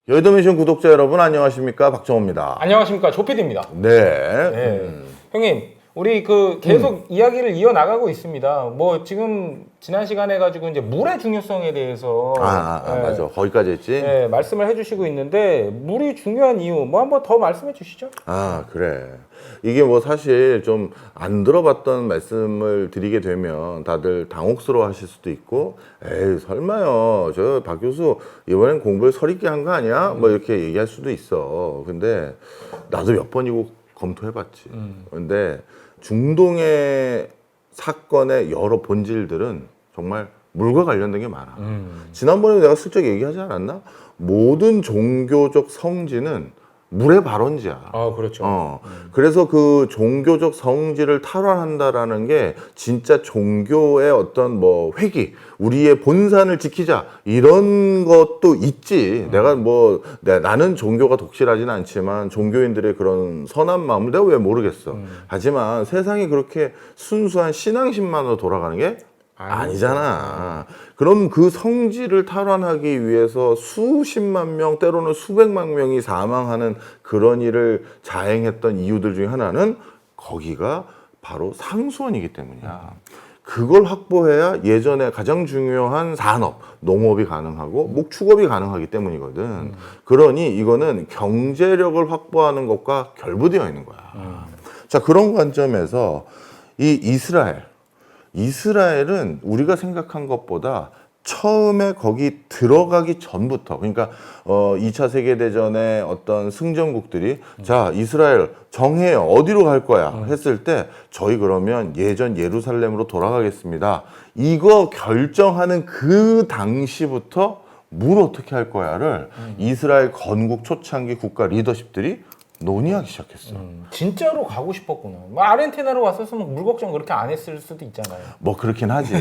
여의도미션 구독자 여러분 안녕하십니까, 박정호입니다. 안녕하십니까, 조피디입니다. 네. 형님, 우리 계속 이야기를 이어나가고 있습니다. 뭐 지금 지난 시간에 가지고 이제 물의 중요성에 대해서 맞아. 거기까지 했지? 네, 말씀을 해주시고 있는데 물이 중요한 이유 뭐 한번 더 말씀해 주시죠. 그래. 이게 뭐 사실 좀 안 들어봤던 말씀을 드리게 되면 다들 당혹스러워 하실 수도 있고, 에이 설마요, 저 박 교수 이번엔 공부를 서럽게 한 거 아니야? 뭐 이렇게 얘기할 수도 있어. 근데 나도 몇 번이고 검토해봤지. 근데 중동의 사건의 여러 본질들은 정말 물과 관련된 게 많아. 지난번에 내가 슬쩍 얘기하지 않았나? 모든 종교적 성지는 물의 발원지야. 그렇죠. 그래서 그 종교적 성질을 탈환한다라는 게 진짜 종교의 어떤 뭐 회기, 우리의 본산을 지키자 이런 것도 있지. 나는 종교가 독실하진 않지만 종교인들의 그런 선한 마음을 내가 왜 모르겠어. 하지만 세상이 그렇게 순수한 신앙심만으로 돌아가는 게 아니잖아. 그럼 그 성질을 탈환하기 위해서 수십만 명, 때로는 수백만 명이 사망하는 그런 일을 자행했던 이유들 중에 하나는 거기가 바로 상수원이기 때문이야. 그걸 확보해야 예전에 가장 중요한 산업, 농업이 가능하고 목축업이 가능하기 때문이거든. 그러니 이거는 경제력을 확보하는 것과 결부되어 있는 거야. 자, 그런 관점에서 이 이스라엘은 우리가 생각한 것보다 처음에 거기 들어가기 전부터, 그러니까 2차 세계대전의 어떤 승전국들이 자, 이스라엘 정해요, 어디로 갈 거야 했을 때 저희 그러면 예전 예루살렘으로 돌아가겠습니다, 이거 결정하는 그 당시부터 뭘 어떻게 할 거야를 이스라엘 건국 초창기 국가 리더십들이 논의하기 시작했어. 진짜로 가고 싶었구나. 뭐 아르헨티나로 왔었으면 물 걱정 그렇게 안 했을 수도 있잖아요. 뭐 그렇긴 하지.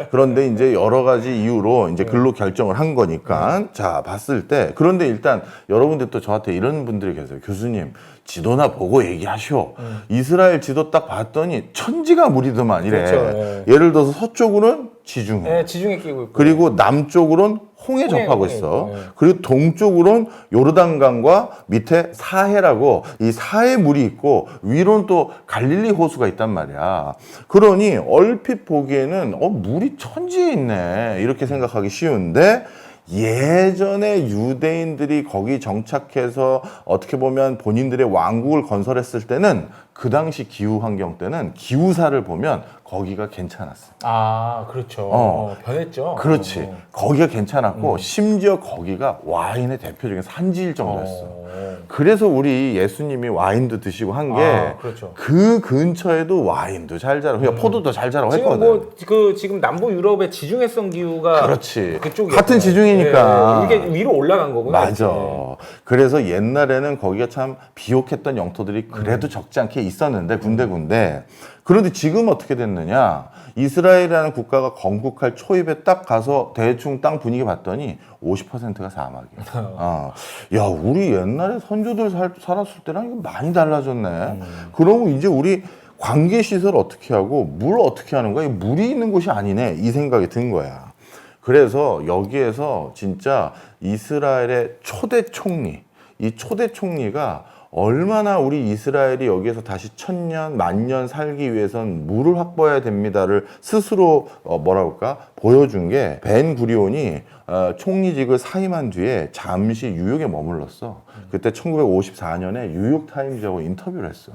그런데 이제 여러 가지 이유로 이제 글로 결정을 한 거니까. 자, 봤을 때, 그런데 일단 여러분들 또 저한테 이런 분들이 계세요. 교수님, 지도나 보고 얘기하시오. 이스라엘 지도 딱 봤더니 천지가 물이더만 이래. 그렇죠, 예를 들어서 서쪽으로는 지중해. 네, 지중해 끼고 있고. 그리고 남쪽으로는 홍해 접하고 있어. 그리고 동쪽으로는 요르단강과 밑에 사해라고, 이 사해 물이 있고 위로는 또 갈릴리 호수가 있단 말이야. 그러니 얼핏 보기에는 물이 천지에 있네 이렇게 생각하기 쉬운데, 예전에 유대인들이 거기 정착해서 어떻게 보면 본인들의 왕국을 건설했을 때는, 그 당시 기후 환경 때는 기후사를 보면 거기가 괜찮았어. 그렇죠. 변했죠. 그렇지. 거기가 괜찮았고, 심지어 거기가 와인의 대표적인 산지일 정도였어. 그래서 우리 예수님이 와인도 드시고 한 게, 그렇죠. 그 근처에도 와인도 잘 자라고, 그러니까 포도도 잘 자라고 했거든. 지금 남부 유럽의 지중해성 기후가 그렇지. 그쪽이 같은 지중해니까. 이게 위로 올라간 거구나. 맞아. 그래서 옛날에는 거기가 참 비옥했던 영토들이 그래도 적지 않게 있었는데, 군데군데. 그런데 지금 어떻게 됐느냐? 이스라엘이라는 국가가 건국할 초입에 딱 가서 대충 땅 분위기 봤더니 50%가 사막이야. 야, 우리 옛날에 선조들 살았을 때랑 이거 많이 달라졌네. 그러면 이제 우리 관계시설 어떻게 하고 물 어떻게 하는 거야? 물이 있는 곳이 아니네, 이 생각이 든 거야. 그래서 여기에서 진짜 이스라엘의 초대 총리, 이 초대 총리가 얼마나 우리 이스라엘이 여기에서 다시 1000년, 10,000년 살기 위해선 물을 확보해야 됩니다를 스스로 보여준 게, 벤 구리온이 총리직을 사임한 뒤에 잠시 뉴욕에 머물렀어. 그때 1954년에 뉴욕타임즈하고 인터뷰를 했어.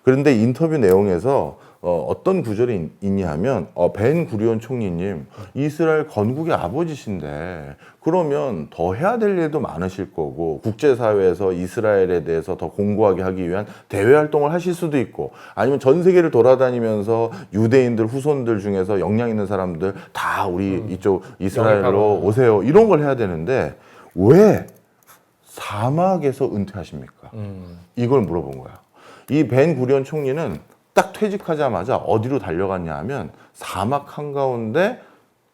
그런데 인터뷰 내용에서 어떤 구절이 있냐 하면, 벤 구리온 총리님, 이스라엘 건국의 아버지신데 그러면 더 해야 될 일도 많으실 거고, 국제사회에서 이스라엘에 대해서 더 공고하게 하기 위한 대외 활동을 하실 수도 있고, 아니면 전 세계를 돌아다니면서 유대인들 후손들 중에서 역량 있는 사람들 다 우리 이쪽 이스라엘로 오세요, 이런 걸 해야 되는데 왜 사막에서 은퇴하십니까? 이걸 물어본 거야. 이 벤 구리온 총리는 딱 퇴직하자마자 어디로 달려갔냐 하면, 사막 한가운데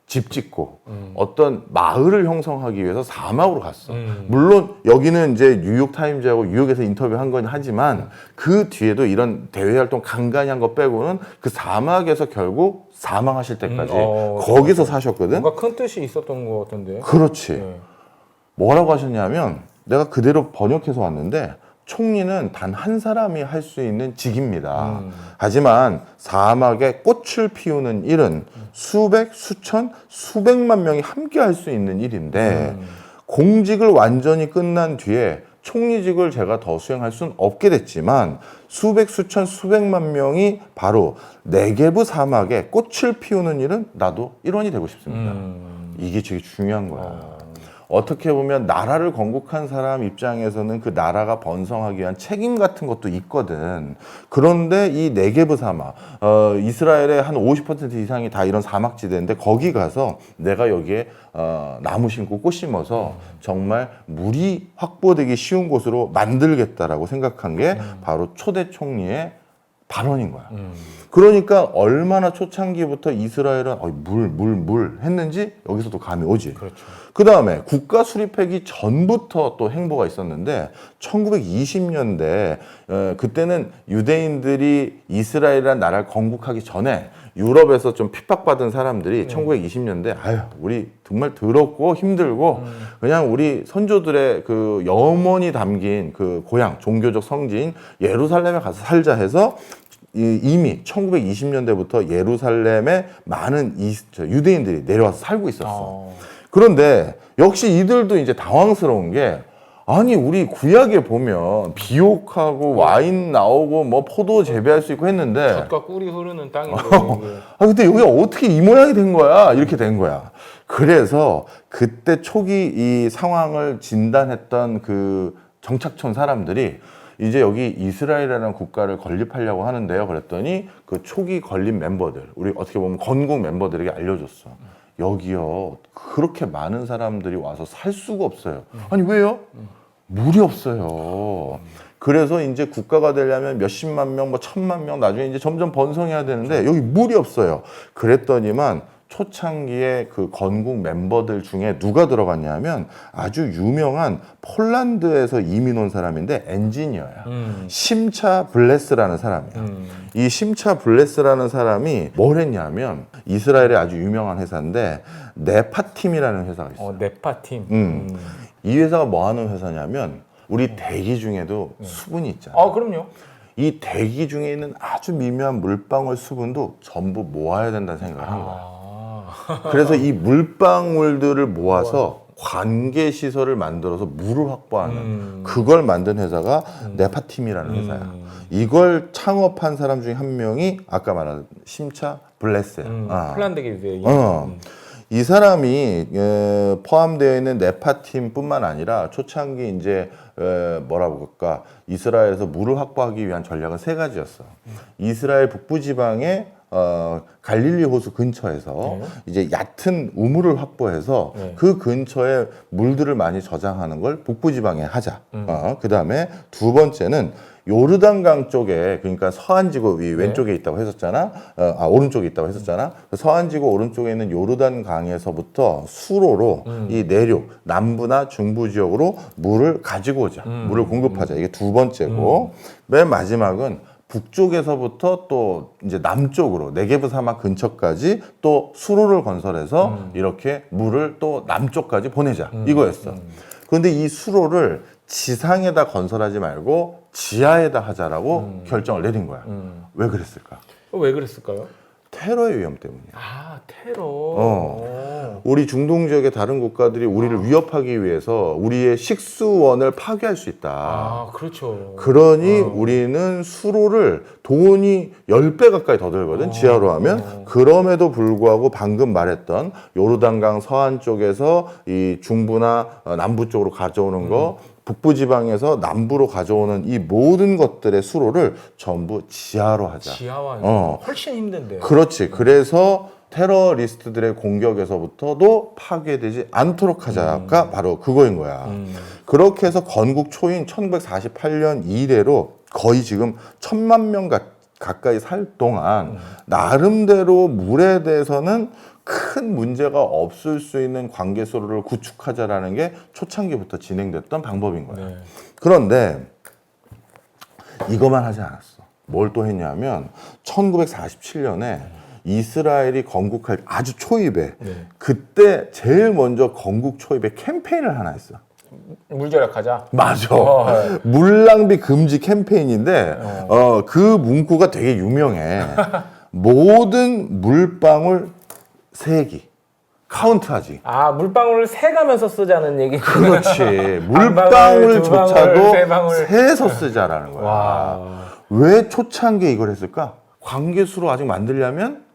집 짓고 어떤 마을을 형성하기 위해서 사막으로 갔어. 물론 여기는 이제 뉴욕타임즈하고 뉴욕에서 인터뷰한 건 하지만, 그 뒤에도 이런 대외 활동 간간히 한 거 빼고는 그 사막에서 결국 사망하실 때까지 거기서 사셨거든. 뭔가 큰 뜻이 있었던 것 같은데. 그렇지. 뭐라고 하셨냐면, 내가 그대로 번역해서 왔는데 총리는 단 한 사람이 할 수 있는 직입니다. 하지만 사막에 꽃을 피우는 일은 수백, 수천, 수백만 명이 함께 할 수 있는 일인데 공직을 완전히 끝난 뒤에 총리직을 제가 더 수행할 수는 없게 됐지만 수백, 수천, 수백만 명이 바로 네게브 사막에 꽃을 피우는 일은 나도 일원이 되고 싶습니다. 이게 되게 중요한 거야. 어떻게 보면 나라를 건국한 사람 입장에서는 그 나라가 번성하기 위한 책임 같은 것도 있거든. 그런데 이 네게브 사막, 이스라엘의 한 50% 이상이 다 이런 사막지대인데 거기 가서 내가 여기에 나무 심고 꽃 심어서 정말 물이 확보되기 쉬운 곳으로 만들겠다라고 생각한 게 바로 초대 총리의 발언인 거야. 그러니까 얼마나 초창기부터 이스라엘은 물 했는지 여기서도 감이 오지. 그렇죠. 그 다음에 국가 수립하기 전부터 또 행보가 있었는데 1920년대 그때는 유대인들이 이스라엘이라는 나라를 건국하기 전에 유럽에서 좀 핍박받은 사람들이 1920년대 아유 우리 정말 더럽고 힘들고 그냥 우리 선조들의 그 영혼이 담긴 그 고향 종교적 성지인 예루살렘에 가서 살자 해서 이미 1920년대부터 예루살렘에 많은 유대인들이 내려와서 살고 있었어. 그런데 역시 이들도 이제 당황스러운 게 아니 우리 구약에 보면 비옥하고 와인 나오고 뭐 포도 재배할 수 있고 했는데 젖과 꿀이 흐르는 땅인데 근데 여기 어떻게 이 모양이 된 거야? 이렇게 된 거야. 그래서 그때 초기 이 상황을 진단했던 그 정착촌 사람들이 이제 여기 이스라엘이라는 국가를 건립하려고 하는데요. 그랬더니 그 초기 건립 멤버들, 우리 어떻게 보면 건국 멤버들에게 알려줬어. 여기요, 그렇게 많은 사람들이 와서 살 수가 없어요. 아니, 왜요? 물이 없어요. 그래서 이제 국가가 되려면 몇십만 명, 뭐 천만 명, 나중에 이제 점점 번성해야 되는데 여기 물이 없어요. 그랬더니만 초창기에 그 건국 멤버들 중에 누가 들어갔냐면 아주 유명한 폴란드에서 이민 온 사람인데 엔지니어야. 심차 블레스라는 사람이야. 이 심차 블레스라는 사람이 뭘 했냐면 이스라엘의 아주 유명한 회사인데 네파팀이라는 회사가 있어. 네파팀. 이 회사가 뭐 하는 회사냐면 우리 대기 중에도 수분이 있잖아. 아, 그럼요. 이 대기 중에 있는 아주 미묘한 물방울 수분도 전부 모아야 된다는 생각을 한 거야. 그래서 이 물방울들을 모아서 관계 시설을 만들어서 물을 확보하는 그걸 만든 회사가 네파팀이라는 회사야. 이걸 창업한 사람 중에 한 명이 아까 말한 심차 블레스야. 폴란드계 유대인. 이 사람이 포함되어 있는 네파팀뿐만 아니라 초창기 이제 뭐라고 할까 이스라엘에서 물을 확보하기 위한 전략은 세 가지였어. 이스라엘 북부 지방에 갈릴리 호수 근처에서 이제 얕은 우물을 확보해서 그 근처에 물들을 많이 저장하는 걸 북부 지방에 하자. 그 다음에 두 번째는 요르단강 쪽에 그러니까 서안지구 이 왼쪽에 있다고 했었잖아. 오른쪽에 있다고 했었잖아. 서안지구 오른쪽에 있는 요르단강에서부터 수로로 이 내륙 남부나 중부 지역으로 물을 가지고 오자. 물을 공급하자. 이게 두 번째고 맨 마지막은 북쪽에서부터 또 이제 남쪽으로 네게브 사막 근처까지 또 수로를 건설해서 이렇게 물을 또 남쪽까지 보내자. 이거였어. 그런데 이 수로를 지상에다 건설하지 말고 지하에다 하자라고 결정을 내린 거야. 왜 그랬을까? 왜 그랬을까요? 테러의 위험 때문이야. 아, 테러. 우리 중동 지역의 다른 국가들이 우리를 위협하기 위해서 우리의 식수원을 파괴할 수 있다. 아, 그렇죠. 그러니 우리는 수로를 돈이 10배 가까이 더 들거든, 지하로 하면. 그럼에도 불구하고 방금 말했던 요르단강 서안 쪽에서 이 중부나 남부 쪽으로 가져오는 거, 북부 지방에서 남부로 가져오는 이 모든 것들의 수로를 전부 지하로 하자. 지하와 훨씬 힘든데. 그렇지. 그래서 테러리스트들의 공격에서부터도 파괴되지 않도록 하자가 바로 그거인 거야. 그렇게 해서 건국 초인 1948년 이래로 거의 지금 1,000만 명 가까이 살 동안 나름대로 물에 대해서는 큰 문제가 없을 수 있는 관계소를 구축하자라는 게 초창기부터 진행됐던 방법인 거예요. 그런데 이것만 하지 않았어. 뭘 또 했냐면 1947년에 이스라엘이 건국할 아주 초입에 그때 제일 먼저 건국 초입에 캠페인을 하나 했어. 물 절약하자. 맞아. 네. 물 낭비 금지 캠페인인데 그 문구가 되게 유명해. 모든 물방울 세기 카운트하지. 아, 물방울을 세가면서 쓰자는 얘기. 그렇지. 한 방울, 두 물방울조차도 방울, 세 방울. 세서 쓰자라는 거야. 와. 왜 초창기에 이걸 했을까? 관계수로 아직 만들려면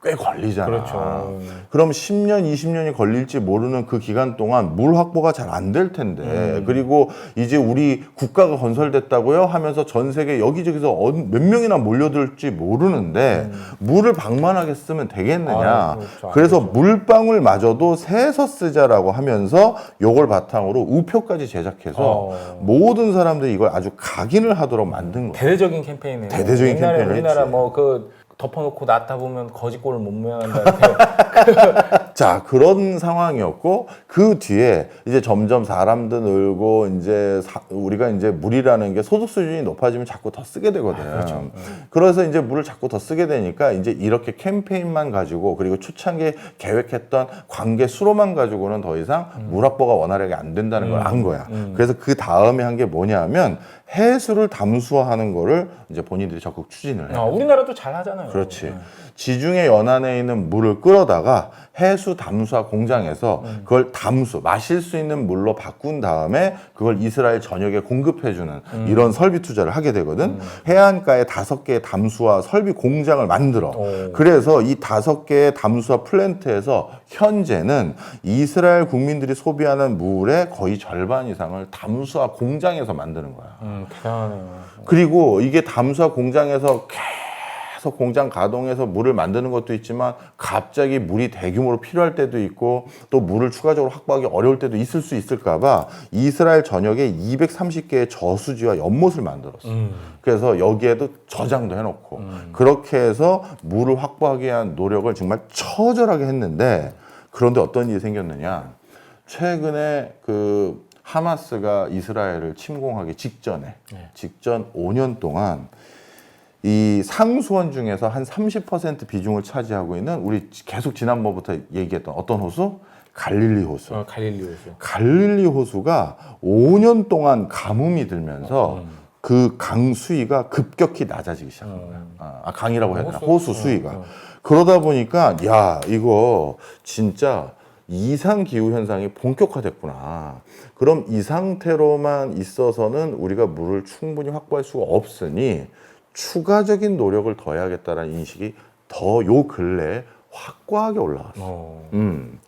꽤 걸리잖아. 그렇죠. 그럼 10년, 20년이 걸릴지 모르는 그 기간 동안 물 확보가 잘 안 될 텐데. 그리고 이제 우리 국가가 건설됐다고요? 하면서 전 세계 여기저기서 몇 명이나 몰려들지 모르는데 물을 방만하게 쓰면 되겠느냐. 아, 그렇죠. 그래서 물방울마저도 세서 쓰자라고 하면서 요걸 바탕으로 우표까지 제작해서 모든 사람들이 이걸 아주 각인을 하도록 만든 거예요. 대대적인 캠페인이에요. 대대적인 옛날에 캠페인을 우리나라 했지. 뭐 그 덮어놓고 놨다 보면 거지꼴을 못 모양한다 이렇게. 자, 그런 상황이었고, 그 뒤에 이제 점점 사람도 늘고, 이제 우리가 이제 물이라는 게 소득 수준이 높아지면 자꾸 더 쓰게 되거든. 그렇죠. 그래서 이제 물을 자꾸 더 쓰게 되니까 이제 이렇게 캠페인만 가지고, 그리고 초창기에 계획했던 관계 수로만 가지고는 더 이상 물 확보가 원활하게 안 된다는 걸 안 거야. 그래서 그 다음에 한 게 뭐냐면, 해수를 담수화하는 거를 이제 본인들이 적극 추진을 해. 우리나라도 잘 하잖아요. 그렇지. 지중해 연안에 있는 물을 끌어다가 해수 담수화 공장에서 그걸 담수, 마실 수 있는 물로 바꾼 다음에 그걸 이스라엘 전역에 공급해주는 이런 설비 투자를 하게 되거든. 해안가에 5개의 담수화 설비 공장을 만들어. 그래서 이 5개의 담수화 플랜트에서 현재는 이스라엘 국민들이 소비하는 물의 거의 절반 이상을 담수화 공장에서 만드는 거야. 대단하네요. 그리고 이게 담수화 공장에서 계속 공장 가동해서 물을 만드는 것도 있지만 갑자기 물이 대규모로 필요할 때도 있고 또 물을 추가적으로 확보하기 어려울 때도 있을 수 있을까 봐 이스라엘 전역에 230개의 저수지와 연못을 만들었어. 그래서 여기에도 저장도 해놓고 그렇게 해서 물을 확보하기 위한 노력을 정말 처절하게 했는데 그런데 어떤 일이 생겼느냐. 최근에 그 하마스가 이스라엘을 침공하기 직전 5년 동안 이 상수원 중에서 한 30% 비중을 차지하고 있는 우리 계속 지난번부터 얘기했던 어떤 호수? 갈릴리 호수. 갈릴리 호수. 갈릴리 호수가 5년 동안 가뭄이 들면서 그 강 수위가 급격히 낮아지기 시작한 거야. 강이라고 해야 되나? 호수 수위가. 그러다 보니까 야 이거 진짜 이상 기후 현상이 본격화됐구나. 그럼 이 상태로만 있어서는 우리가 물을 충분히 확보할 수가 없으니 추가적인 노력을 더해야겠다는 인식이 더 요 근래에 확고하게 올라왔어.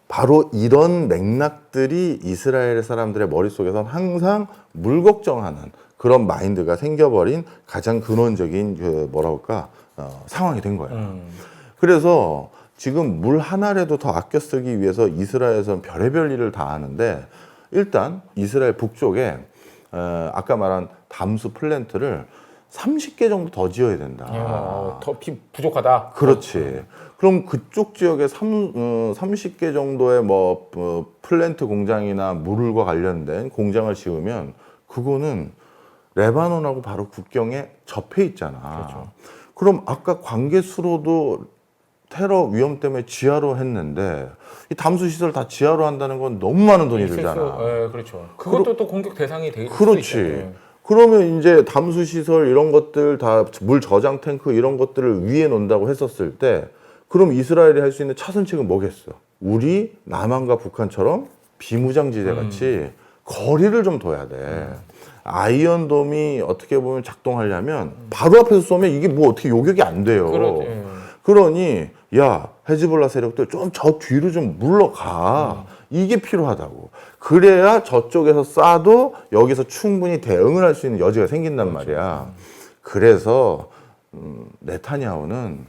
바로 이런 맥락들이 이스라엘 사람들의 머릿속에선 항상 물 걱정하는 그런 마인드가 생겨버린 가장 근원적인 그 상황이 된 거예요. 그래서 지금 물 하나라도 더 아껴 쓰기 위해서 이스라엘에서는 별의별 일을 다 하는데 일단 이스라엘 북쪽에 아까 말한 담수 플랜트를 30개 정도 더 지어야 된다. 더 부족하다. 그렇지. 그럼 그쪽 지역에 30개 정도의 플랜트 공장이나 물과 관련된 공장을 지으면 그거는 레바논하고 바로 국경에 접해 있잖아. 그렇죠. 그럼 아까 관계 수로도 테러 위험 때문에 지하로 했는데 이 담수 시설 다 지하로 한다는 건 너무 많은 돈이 들잖아. 네, 그렇죠. 그것도 또 공격 대상이 되게 그렇지. 그러면 이제 담수 시설 이런 것들 다 물 저장 탱크 이런 것들을 위에 놓는다고 했었을 때 그럼 이스라엘이 할 수 있는 차선책은 뭐겠어? 우리 남한과 북한처럼 비무장지대 같이 거리를 좀 둬야 돼. 아이언돔이 어떻게 보면 작동하려면 바로 앞에서 쏘면 이게 뭐 어떻게 요격이 안 돼요. 그러니 야 헤즈볼라 세력들 좀 저 뒤로 좀 물러가. 이게 필요하다고. 그래야 저쪽에서 쏴도 여기서 충분히 대응을 할 수 있는 여지가 생긴단 말이야. 그래서 네타냐후는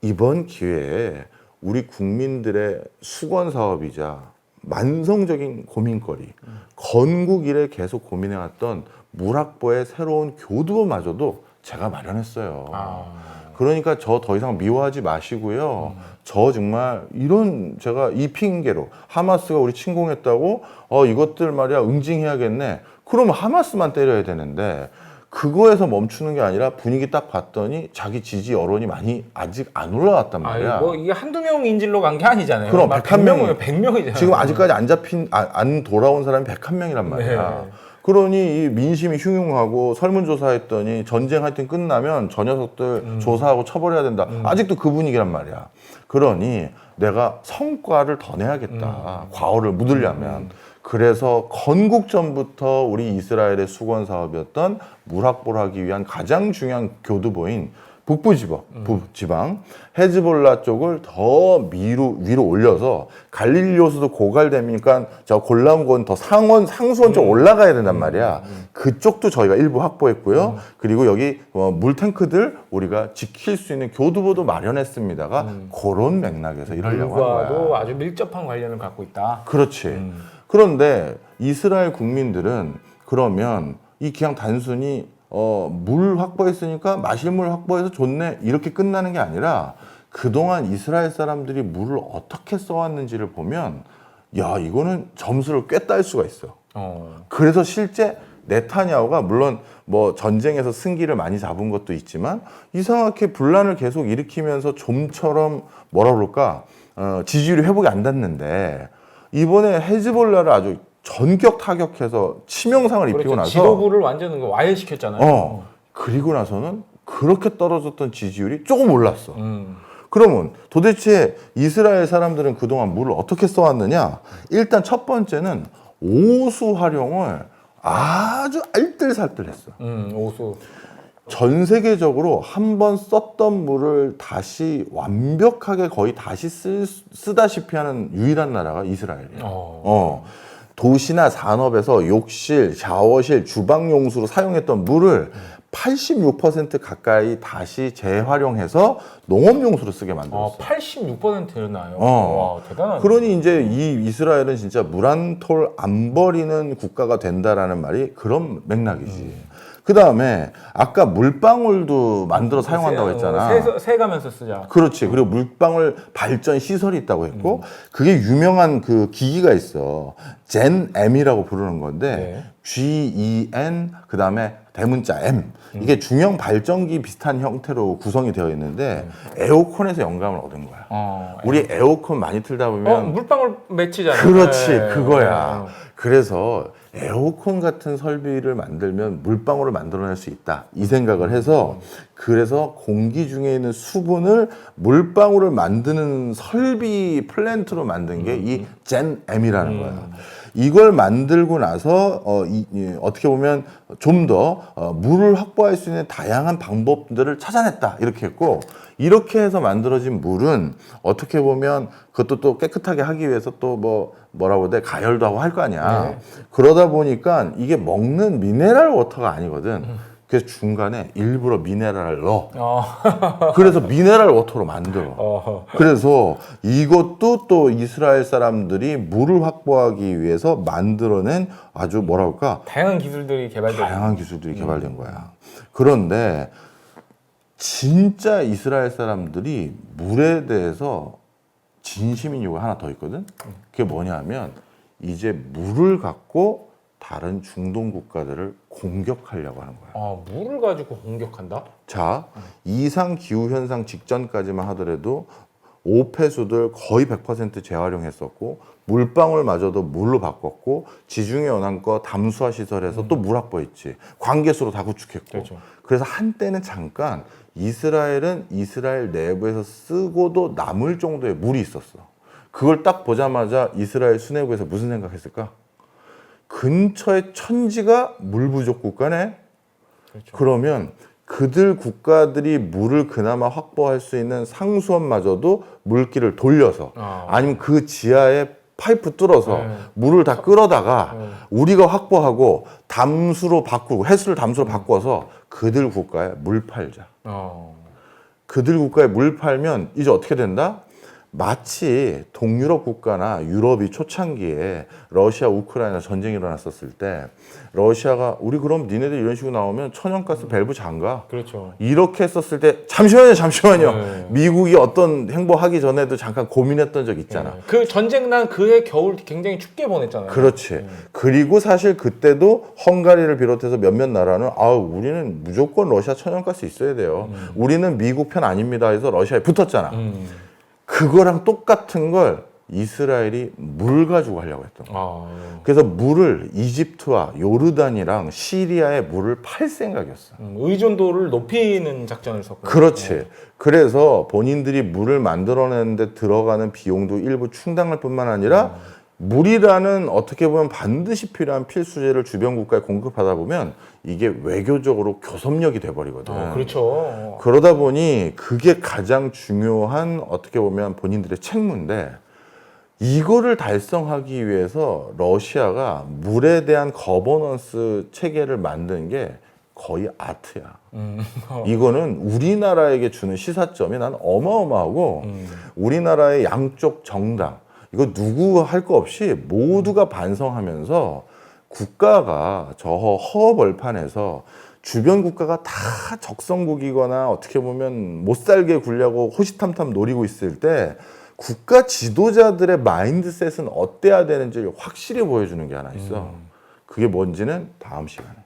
이번 기회에 우리 국민들의 수건 사업이자 만성적인 고민거리, 건국 이래 계속 고민해왔던 물 확보의 새로운 교두보마저도 제가 마련했어요. 그러니까 저 더 이상 미워하지 마시고요. 저 정말 제가 이 핑계로 하마스가 우리 침공했다고 이것들 말이야 응징해야겠네. 그러면 하마스만 때려야 되는데 그거에서 멈추는 게 아니라 분위기 딱 봤더니 자기 지지 여론이 많이 아직 안 올라왔단 말이야. 뭐 이게 한두 명 인질로 간 게 아니잖아요. 그럼 101명, 100명이잖아요. 지금 아직까지 안 돌아온 사람이 101명이란 말이야. 네. 그러니 이 민심이 흉흉하고 설문조사했더니 전쟁 하여튼 끝나면 저 녀석들 조사하고 처벌해야 된다. 아직도 그 분위기란 말이야. 그러니 내가 성과를 더 내야겠다. 과오를 묻으려면. 그래서 건국전부터 우리 이스라엘의 수건 사업이었던 물 확보를 하기 위한 가장 중요한 교두보인 북부지방 헤즈볼라 쪽을 더 위로 올려서 갈릴리 호수도 고갈되니까 저 골라온 더 상수원 쪽 올라가야 된단 말이야. 그쪽도 저희가 일부 확보했고요. 그리고 여기 물탱크들 우리가 지킬 수 있는 교두보도 마련했습니다가 그런 맥락에서 이러려고 한 거야. 물과도 아주 밀접한 관련을 갖고 있다. 그렇지. 그런데 이스라엘 국민들은 그러면 이 그냥 단순히 물 확보했으니까 마실 물 확보해서 좋네 이렇게 끝나는 게 아니라 그동안 이스라엘 사람들이 물을 어떻게 써왔는지를 보면 야 이거는 점수를 꽤 딸 수가 있어. 그래서 실제 네타냐후가 물론 뭐 전쟁에서 승기를 많이 잡은 것도 있지만 이상하게 분란을 계속 일으키면서 좀처럼 뭐라 그럴까 지지율이 회복이 안 됐는데 이번에 헤즈볼라를 아주 전격 타격해서 치명상을 입히고 나서 지도부를 완전 와해시켰잖아요. 그리고 나서는 그렇게 떨어졌던 지지율이 조금 올랐어. 그러면 도대체 이스라엘 사람들은 그동안 물을 어떻게 써왔느냐? 일단 첫 번째는 오수 활용을 아주 알뜰살뜰했어. 오수. 전 세계적으로 한 번 썼던 물을 다시 완벽하게 거의 다시 쓰다시피 하는 유일한 나라가 이스라엘이야. 도시나 산업에서 욕실, 샤워실, 주방용수로 사용했던 물을 86% 가까이 다시 재활용해서 농업용수로 쓰게 만들었어. 86%였나요? 와, 대단하네. 그러니 이제 이 이스라엘은 진짜 물 한 톨 안 버리는 국가가 된다라는 말이 그런 맥락이지. 그 다음에 아까 물방울도 만들어 사용한다고 했잖아. 세가면서 쓰자. 그렇지. 그리고 물방울 발전 시설이 있다고 했고 그게 유명한 그 기기가 있어. GenM이라고 부르는 건데 네. GEN 그 다음에 대문자 M 이게 중형 발전기 비슷한 형태로 구성이 되어 있는데 에어컨에서 영감을 얻은 거야. 우리 에어컨 많이 틀다 보면 물방울 맺히잖아요. 그렇지 네. 그거야. 그래서 에어컨 같은 설비를 만들면 물방울을 만들어낼 수 있다 이 생각을 해서 그래서 공기 중에 있는 수분을 물방울을 만드는 설비 플랜트로 만든 게 이 GenM이라는 거야. 이걸 만들고 나서 어떻게 보면 좀 더 물을 확보할 수 있는 다양한 방법들을 찾아냈다 이렇게 했고 이렇게 해서 만들어진 물은 어떻게 보면 그것도 또 깨끗하게 하기 위해서 또 뭐라고 해야 돼 가열도 하고 할 거 아니야. 네. 그러다 보니까 이게 먹는 미네랄 워터가 아니거든. 그래서 중간에 일부러 미네랄을 넣어. 그래서 미네랄 워터로 만들어. 그래서 이것도 또 이스라엘 사람들이 물을 확보하기 위해서 만들어낸 아주 뭐라 할까 다양한 기술들이 개발된 거야. 그런데 진짜 이스라엘 사람들이 물에 대해서 진심인 이유가 하나 더 있거든. 그게 뭐냐면 이제 물을 갖고 다른 중동 국가들을 공격하려고 하는 거야. 물을 가지고 공격한다? 자, 이상 기후 현상 직전까지만 하더라도 오폐수들 거의 100% 재활용했었고 물방울마저도 물로 바꿨고 지중해 연안거 담수화 시설에서 또 물 확보했지. 관계수로 다 구축했고. 그렇죠. 그래서 한때는 잠깐 이스라엘은 이스라엘 내부에서 쓰고도 남을 정도의 물이 있었어. 그걸 딱 보자마자 이스라엘 수뇌부에서 무슨 생각했을까? 근처에 천지가 물 부족 국가네. 그렇죠. 그러면 그들 국가들이 물을 그나마 확보할 수 있는 상수원마저도 물길을 돌려서 아니면 그 지하에 파이프 뚫어서 물을 다 끌어다가 우리가 확보하고 담수로 바꾸고 해수를 담수로 바꿔서 그들 국가에 물 팔자. 그들 국가에 물 팔면 이제 어떻게 된다? 마치 동유럽 국가나 유럽이 초창기에 러시아 우크라이나 전쟁이 일어났었을 때 러시아가 우리 그럼 니네들 이런 식으로 나오면 천연가스 밸브 잠가 그렇죠. 이렇게 했었을 때 잠시만요. 네. 미국이 어떤 행보하기 전에도 잠깐 고민했던 적 있잖아. 그 전쟁 난 그해 겨울 굉장히 춥게 보냈잖아요. 그렇지. 그리고 사실 그때도 헝가리를 비롯해서 몇몇 나라는 우리는 무조건 러시아 천연가스 있어야 돼요. 우리는 미국 편 아닙니다 해서 러시아에 붙었잖아. 그거랑 똑같은 걸 이스라엘이 물 가지고 하려고 했던 거야. 그래서 물을 이집트와 요르단이랑 시리아에 물을 팔 생각이었어. 의존도를 높이는 작전을 썼고. 그렇지. 그래서 본인들이 물을 만들어내는데 들어가는 비용도 일부 충당할 뿐만 아니라 물이라는 어떻게 보면 반드시 필요한 필수재를 주변 국가에 공급하다 보면 이게 외교적으로 교섭력이 돼버리거든. 그렇죠. 그러다 보니 그게 가장 중요한 어떻게 보면 본인들의 책무인데 이거를 달성하기 위해서 러시아가 물에 대한 거버넌스 체계를 만든 게 거의 아트야. 이거는 우리나라에게 주는 시사점이 난 어마어마하고 우리나라의 양쪽 정당 이거 누구 할 거 없이 모두가 반성하면서 국가가 저 허벌판에서 주변 국가가 다 적성국이거나 어떻게 보면 못 살게 굴려고 호시탐탐 노리고 있을 때 국가 지도자들의 마인드셋은 어때야 되는지를 확실히 보여주는 게 하나 있어. 그게 뭔지는 다음 시간에.